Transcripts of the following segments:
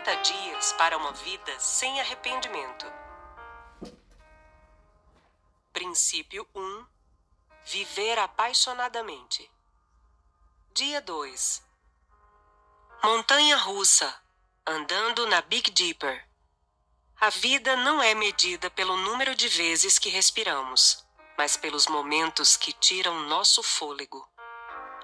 40 dias para uma vida sem arrependimento. Princípio 1. Viver apaixonadamente. Dia 2. Montanha-russa, andando na Big Dipper. A vida não é medida pelo número de vezes que respiramos, mas pelos momentos que tiram nosso fôlego.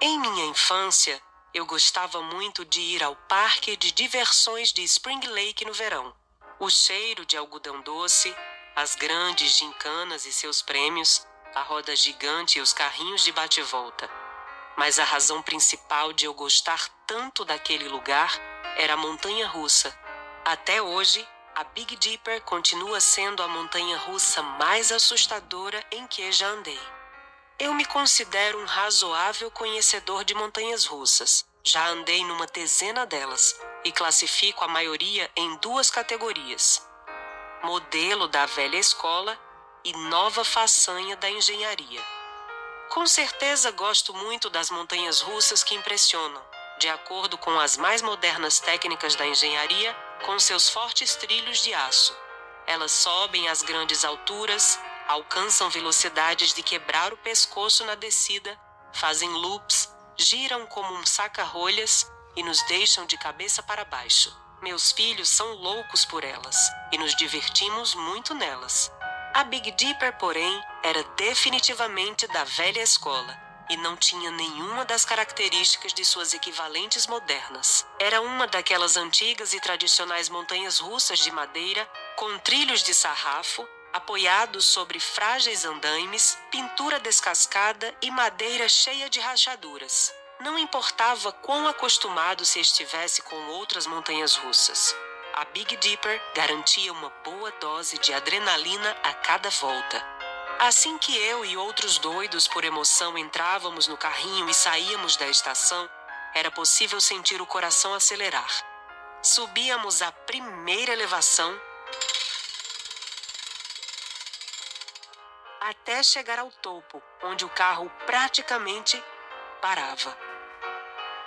Em minha infância, eu gostava muito de ir ao parque de diversões de Spring Lake no verão. O cheiro de algodão doce, as grandes gincanas e seus prêmios, a roda gigante e os carrinhos de bate-volta. Mas a razão principal de eu gostar tanto daquele lugar era a montanha-russa. Até hoje, a Big Dipper continua sendo a montanha-russa mais assustadora em que já andei. Eu me considero um razoável conhecedor de montanhas-russas. Já andei numa dezena delas e classifico a maioria em 2 categorias: modelo da velha escola e nova façanha da engenharia. Com certeza gosto muito das montanhas-russas que impressionam, de acordo com as mais modernas técnicas da engenharia, com seus fortes trilhos de aço. Elas sobem às grandes alturas, alcançam velocidades de quebrar o pescoço na descida, fazem loops, giram como um saca-rolhas e nos deixam de cabeça para baixo. Meus filhos são loucos por elas e nos divertimos muito nelas. A Big Dipper, porém, era definitivamente da velha escola e não tinha nenhuma das características de suas equivalentes modernas. Era uma daquelas antigas e tradicionais montanhas russas de madeira, com trilhos de sarrafo, apoiados sobre frágeis andaimes, pintura descascada e madeira cheia de rachaduras. Não importava quão acostumado se estivesse com outras montanhas russas. A Big Dipper garantia uma boa dose de adrenalina a cada volta. Assim que eu e outros doidos por emoção entrávamos no carrinho e saíamos da estação, era possível sentir o coração acelerar. Subíamos a primeira elevação até chegar ao topo, onde o carro praticamente parava.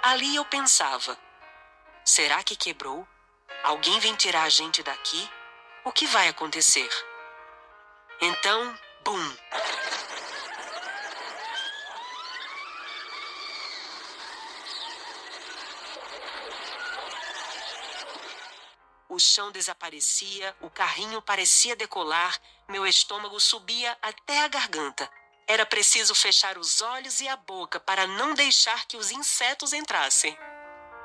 Ali eu pensava: será que quebrou? Alguém vem tirar a gente daqui? O que vai acontecer? Então, bum! O chão desaparecia, o carrinho parecia decolar, meu estômago subia até a garganta. Era preciso fechar os olhos e a boca para não deixar que os insetos entrassem.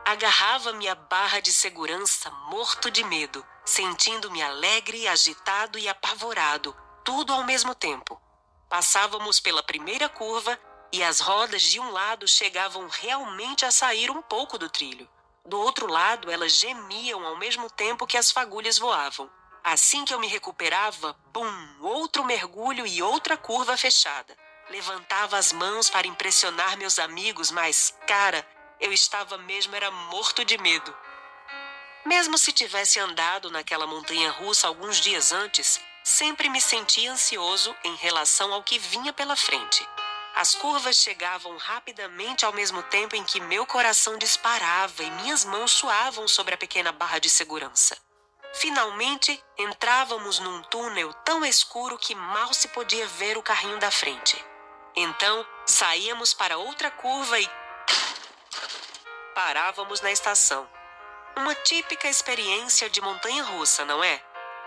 Agarrava minha barra de segurança morto de medo, sentindo-me alegre, agitado e apavorado, tudo ao mesmo tempo. Passávamos pela primeira curva e as rodas de um lado chegavam realmente a sair um pouco do trilho. Do outro lado, elas gemiam ao mesmo tempo que as fagulhas voavam. Assim que eu me recuperava, bum, outro mergulho e outra curva fechada. Levantava as mãos para impressionar meus amigos, mas, cara, eu estava mesmo era morto de medo. Mesmo se tivesse andado naquela montanha-russa alguns dias antes, sempre me sentia ansioso em relação ao que vinha pela frente. As curvas chegavam rapidamente ao mesmo tempo em que meu coração disparava e minhas mãos suavam sobre a pequena barra de segurança. Finalmente, entrávamos num túnel tão escuro que mal se podia ver o carrinho da frente. Então, saíamos para outra curva e parávamos na estação. Uma típica experiência de montanha-russa, não é?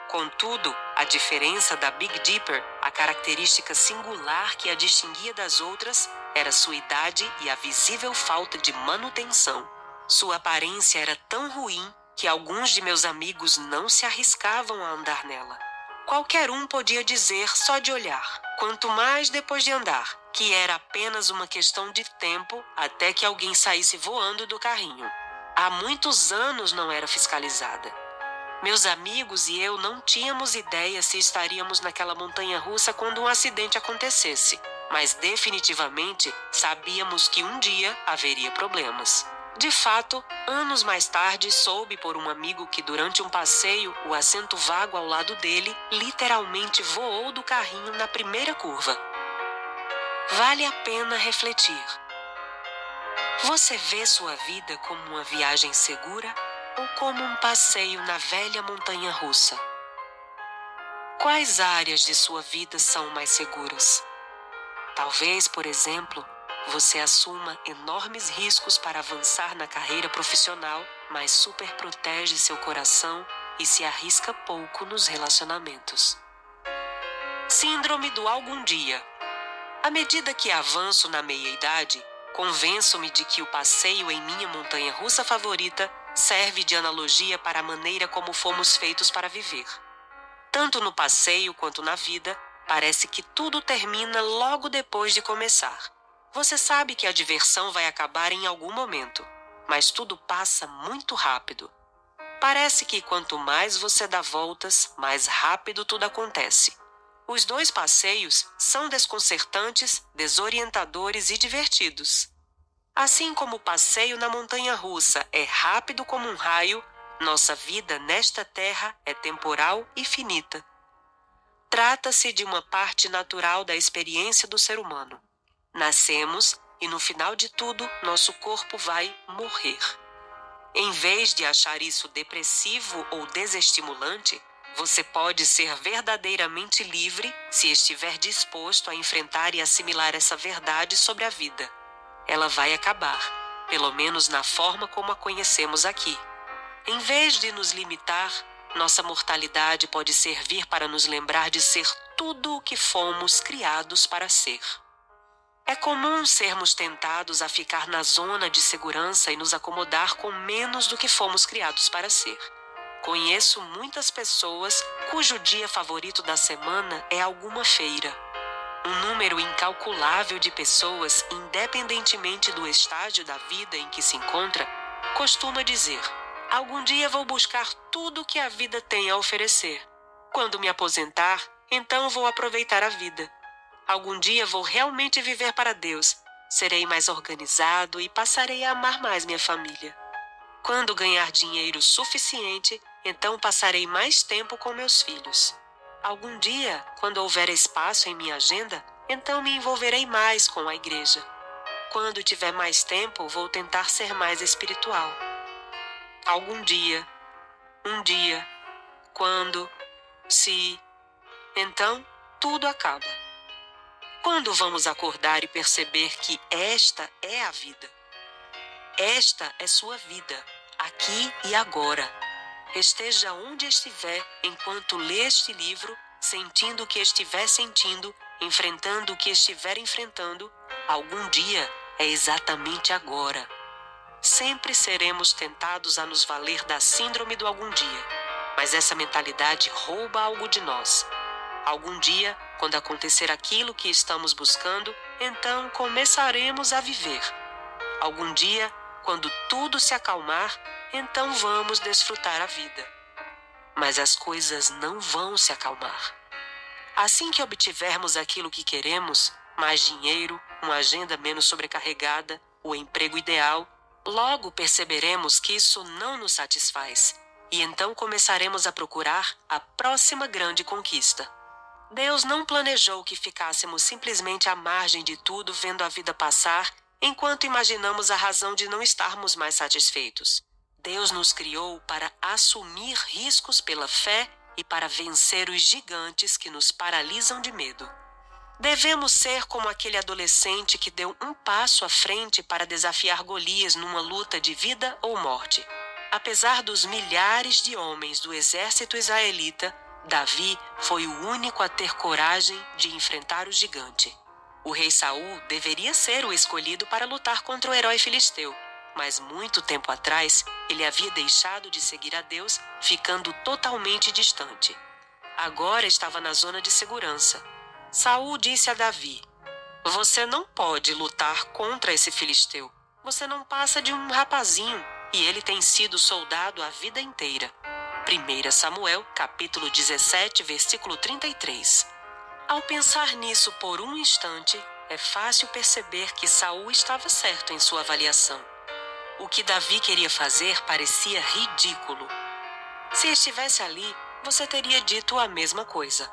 Contudo, a diferença da Big Dipper, a característica singular que a distinguia das outras, era sua idade e a visível falta de manutenção. Sua aparência era tão ruim que alguns de meus amigos não se arriscavam a andar nela. Qualquer um podia dizer só de olhar, quanto mais depois de andar, que era apenas uma questão de tempo até que alguém saísse voando do carrinho. Há muitos anos não era fiscalizada. Meus amigos e eu não tínhamos ideia se estaríamos naquela montanha-russa quando um acidente acontecesse, mas definitivamente sabíamos que um dia haveria problemas. De fato, anos mais tarde soube por um amigo que durante um passeio, o assento vago ao lado dele literalmente voou do carrinho na primeira curva. Vale a pena refletir. Você vê sua vida como uma viagem segura ou como um passeio na velha montanha-russa? Quais áreas de sua vida são mais seguras? Talvez, por exemplo, você assuma enormes riscos para avançar na carreira profissional, mas superprotege seu coração e se arrisca pouco nos relacionamentos. Síndrome do algum dia. À medida que avanço na meia-idade, convenço-me de que o passeio em minha montanha-russa favorita serve de analogia para a maneira como fomos feitos para viver. Tanto no passeio quanto na vida, parece que tudo termina logo depois de começar. Você sabe que a diversão vai acabar em algum momento, mas tudo passa muito rápido. Parece que quanto mais você dá voltas, mais rápido tudo acontece. Os dois passeios são desconcertantes, desorientadores e divertidos. Assim como o passeio na montanha-russa é rápido como um raio, nossa vida nesta terra é temporal e finita. Trata-se de uma parte natural da experiência do ser humano. Nascemos e no final de tudo, nosso corpo vai morrer. Em vez de achar isso depressivo ou desestimulante, você pode ser verdadeiramente livre se estiver disposto a enfrentar e assimilar essa verdade sobre a vida. Ela vai acabar, pelo menos na forma como a conhecemos aqui. Em vez de nos limitar, nossa mortalidade pode servir para nos lembrar de ser tudo o que fomos criados para ser. É comum sermos tentados a ficar na zona de segurança e nos acomodar com menos do que fomos criados para ser. Conheço muitas pessoas cujo dia favorito da semana é alguma feira. Um número incalculável de pessoas, independentemente do estágio da vida em que se encontra, costuma dizer: algum dia vou buscar tudo o que a vida tem a oferecer. Quando me aposentar, então vou aproveitar a vida. Algum dia vou realmente viver para Deus. Serei mais organizado e passarei a amar mais minha família. Quando ganhar dinheiro suficiente, então passarei mais tempo com meus filhos. Algum dia, quando houver espaço em minha agenda, então me envolverei mais com a igreja. Quando tiver mais tempo, vou tentar ser mais espiritual. Algum dia, um dia, quando, se, então tudo acaba. Quando vamos acordar e perceber que esta é a vida? Esta é sua vida, aqui e agora. Esteja onde estiver enquanto lê este livro, sentindo o que estiver sentindo, enfrentando o que estiver enfrentando, algum dia é exatamente agora. Sempre seremos tentados a nos valer da síndrome do algum dia, mas essa mentalidade rouba algo de nós. Algum dia, quando acontecer aquilo que estamos buscando, então começaremos a viver. Algum dia, quando tudo se acalmar, então vamos desfrutar a vida. Mas as coisas não vão se acalmar. Assim que obtivermos aquilo que queremos, mais dinheiro, uma agenda menos sobrecarregada, o emprego ideal, logo perceberemos que isso não nos satisfaz, e então começaremos a procurar a próxima grande conquista. Deus não planejou que ficássemos simplesmente à margem de tudo vendo a vida passar, enquanto imaginamos a razão de não estarmos mais satisfeitos. Deus nos criou para assumir riscos pela fé e para vencer os gigantes que nos paralisam de medo. Devemos ser como aquele adolescente que deu um passo à frente para desafiar Golias numa luta de vida ou morte. Apesar dos milhares de homens do exército israelita, Davi foi o único a ter coragem de enfrentar o gigante. O rei Saul deveria ser o escolhido para lutar contra o herói filisteu, mas muito tempo atrás ele havia deixado de seguir a Deus, ficando totalmente distante. Agora estava na zona de segurança. Saul disse a Davi: "Você não pode lutar contra esse filisteu. Você não passa de um rapazinho e ele tem sido soldado a vida inteira." 1 Samuel, capítulo 17, versículo 33. Ao pensar nisso por um instante, é fácil perceber que Saul estava certo em sua avaliação. O que Davi queria fazer parecia ridículo. Se estivesse ali, você teria dito a mesma coisa.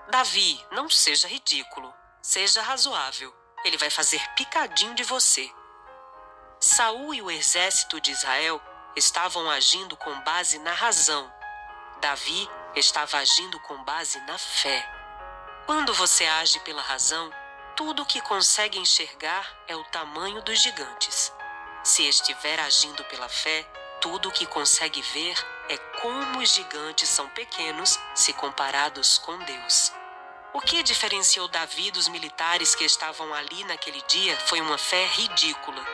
Davi, não seja ridículo. Seja razoável. Ele vai fazer picadinho de você. Saul e o exército de Israel estavam agindo com base na razão. Davi estava agindo com base na fé. Quando você age pela razão, tudo o que consegue enxergar é o tamanho dos gigantes. Se estiver agindo pela fé, tudo o que consegue ver é como os gigantes são pequenos se comparados com Deus. O que diferenciou Davi dos militares que estavam ali naquele dia foi uma fé ridícula.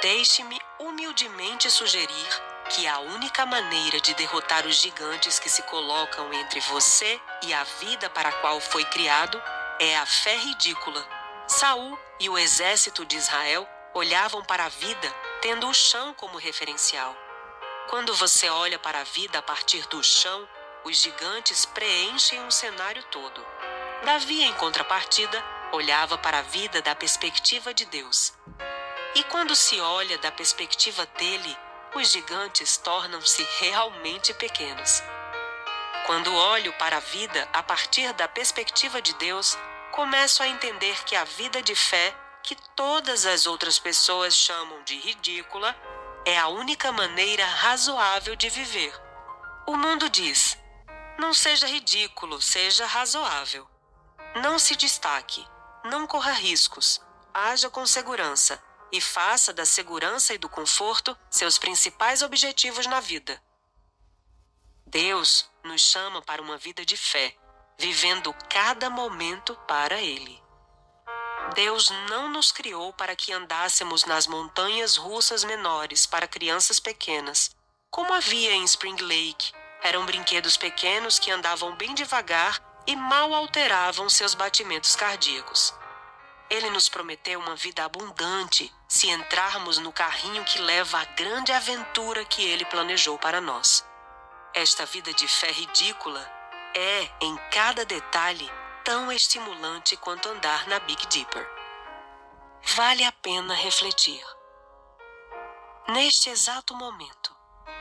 Deixe-me humildemente sugerir que a única maneira de derrotar os gigantes que se colocam entre você e a vida para a qual foi criado é a fé ridícula. Saul e o exército de Israel olhavam para a vida tendo o chão como referencial. Quando você olha para a vida a partir do chão, os gigantes preenchem um cenário todo. Davi, em contrapartida, olhava para a vida da perspectiva de Deus. E quando se olha da perspectiva dele, os gigantes tornam-se realmente pequenos. Quando olho para a vida a partir da perspectiva de Deus, começo a entender que a vida de fé, que todas as outras pessoas chamam de ridícula, é a única maneira razoável de viver. O mundo diz: não seja ridículo, seja razoável. Não se destaque, não corra riscos, haja com segurança e faça da segurança e do conforto seus principais objetivos na vida. Deus nos chama para uma vida de fé, vivendo cada momento para Ele. Deus não nos criou para que andássemos nas montanhas russas menores para crianças pequenas, como havia em Spring Lake. Eram brinquedos pequenos que andavam bem devagar e mal alteravam seus batimentos cardíacos. Ele nos prometeu uma vida abundante se entrarmos no carrinho que leva à grande aventura que Ele planejou para nós. Esta vida de fé ridícula é, em cada detalhe, tão estimulante quanto andar na Big Dipper. Vale a pena refletir. Neste exato momento,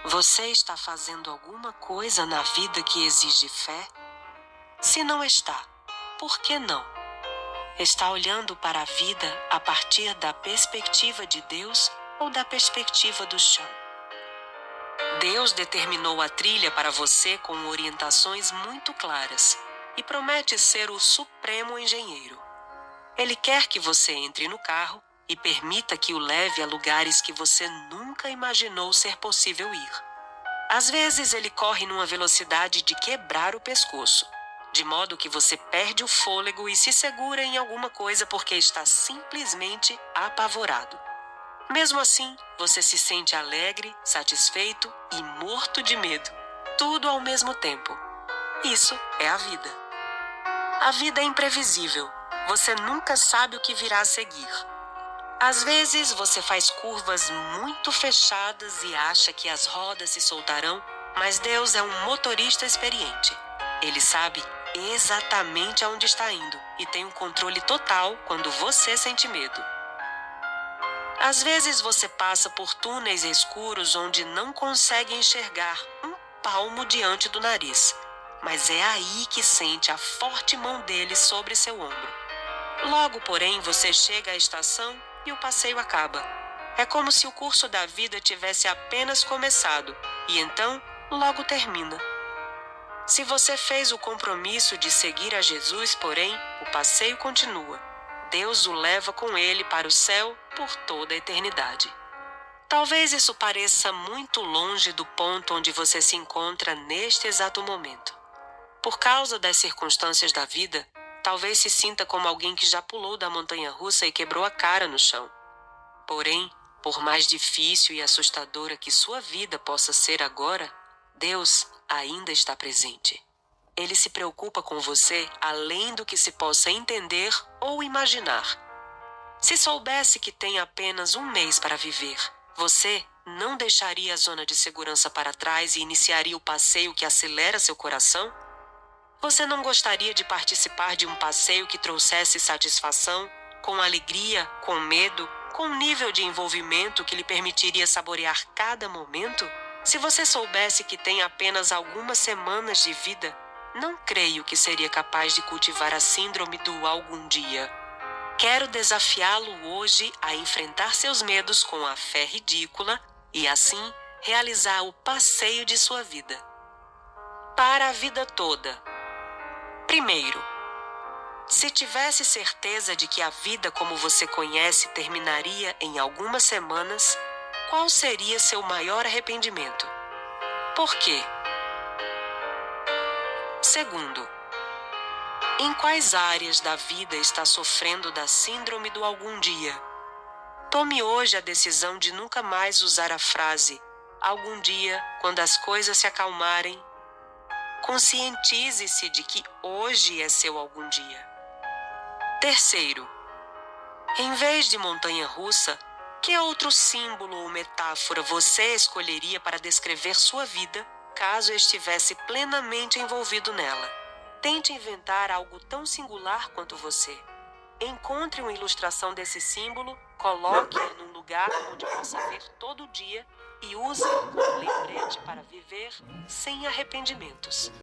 você está fazendo alguma coisa na vida que exige fé? Se não está, por que não? Está olhando para a vida a partir da perspectiva de Deus ou da perspectiva do chão? Deus determinou a trilha para você com orientações muito claras e promete ser o supremo engenheiro. Ele quer que você entre no carro e permita que o leve a lugares que você nunca imaginou ser possível ir. Às vezes ele corre numa velocidade de quebrar o pescoço, de modo que você perde o fôlego e se segura em alguma coisa porque está simplesmente apavorado. Mesmo assim, você se sente alegre, satisfeito e morto de medo, tudo ao mesmo tempo. Isso é a vida. A vida é imprevisível. Você nunca sabe o que virá a seguir. Às vezes, você faz curvas muito fechadas e acha que as rodas se soltarão, mas Deus é um motorista experiente. Ele sabe exatamente aonde está indo e tem um controle total quando você sente medo. Às vezes, você passa por túneis escuros onde não consegue enxergar um palmo diante do nariz, mas é aí que sente a forte mão dele sobre seu ombro. Logo, porém, você chega à estação e o passeio acaba. É como se o curso da vida tivesse apenas começado e então logo termina. Se você fez o compromisso de seguir a Jesus, porém, o passeio continua. Deus o leva com ele para o céu por toda a eternidade. Talvez isso pareça muito longe do ponto onde você se encontra neste exato momento. Por causa das circunstâncias da vida, talvez se sinta como alguém que já pulou da montanha-russa e quebrou a cara no chão. Porém, por mais difícil e assustadora que sua vida possa ser agora, Deus ainda está presente. Ele se preocupa com você além do que se possa entender ou imaginar. Se soubesse que tem apenas um mês para viver, você não deixaria a zona de segurança para trás e iniciaria o passeio que acelera seu coração? Você não gostaria de participar de um passeio que trouxesse satisfação, com alegria, com medo, com um nível de envolvimento que lhe permitiria saborear cada momento? Se você soubesse que tem apenas algumas semanas de vida, não creio que seria capaz de cultivar a síndrome do algum dia. Quero desafiá-lo hoje a enfrentar seus medos com a fé ridícula e assim realizar o passeio de sua vida. Para a vida toda. Primeiro, se tivesse certeza de que a vida como você conhece terminaria em algumas semanas, qual seria seu maior arrependimento? Por quê? Segundo, em quais áreas da vida está sofrendo da síndrome do algum dia? Tome hoje a decisão de nunca mais usar a frase algum dia, quando as coisas se acalmarem. Conscientize-se de que hoje é seu algum dia. Terceiro, em vez de montanha-russa, que outro símbolo ou metáfora você escolheria para descrever sua vida, caso estivesse plenamente envolvido nela? Tente inventar algo tão singular quanto você. Encontre uma ilustração desse símbolo, coloque-a num lugar onde possa ver todo dia e use-a como lembrete para viver sem arrependimentos.